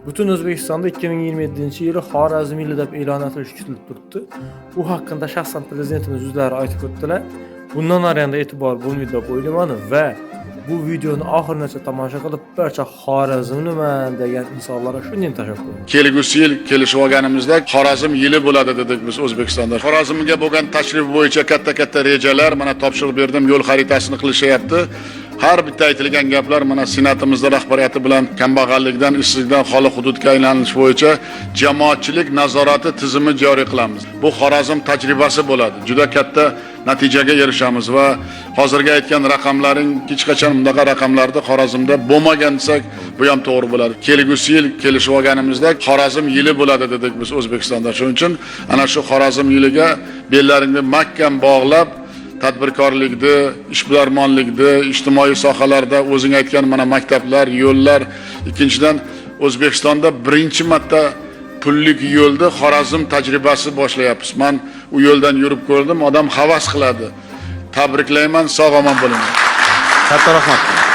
Butun O'zbekistonda 2027-yili Xorazm yili deb e'lon etilishi kutilib turibdi. Bu haqida shaxsan prezidentimiz o'zlari aytib o'tdilar. Bundan nariyanda e'tibor bo'lmaydi deb o'ylayman va bu videoni oxirigacha tomosha qilib barcha Xorazmliman degan insonlarga shunday tashakkur. Kelgusi yil kelishib olganimizda Xorazm yili bo'ladi dedik biz O'zbekistonda. Xorazmga bo'lgan tashrif bo'yicha katta rejalar, mana topshiriq berdim, yo'l xaritasini qilishyapti. Har bitta aytilgan gaplar mana Senatimizda rahbariyati bilan kambag'allikdan, ishsizlikdan xoli hududga aylanish bo'yicha jamoatchilik nazorati tizimi joriy qilamiz. Bu Xorazm tajribasi bo'ladi. Juda katta natijaga erishamiz va hozirgi aytgan raqamlaring hech qachon bunday raqamlarda Xorazmda bo'lmagan desak, bu ham to'g'ri bo'ladi. Kelgusi yil kelishib olganimizda Xorazm yili bo'ladi dedik biz O'zbekistonda. Shuning uchun ana shu Xorazm yiliga bellaringni mahkam bog'lab tadbirkorlikda, ishbilarmonlikda, ijtimoiy sohalarda o'zing aytgan mana maktablar, yo'llar, ikkinchidan O'zbekistonda birinchi marta pullik yo'lda Xorazm tajribasi boshlayapmiz. Men u yo'ldan yurib ko'rdim, odam havas qiladi. Tabriklayman, sog' omon bo'ling. Katta rahmat.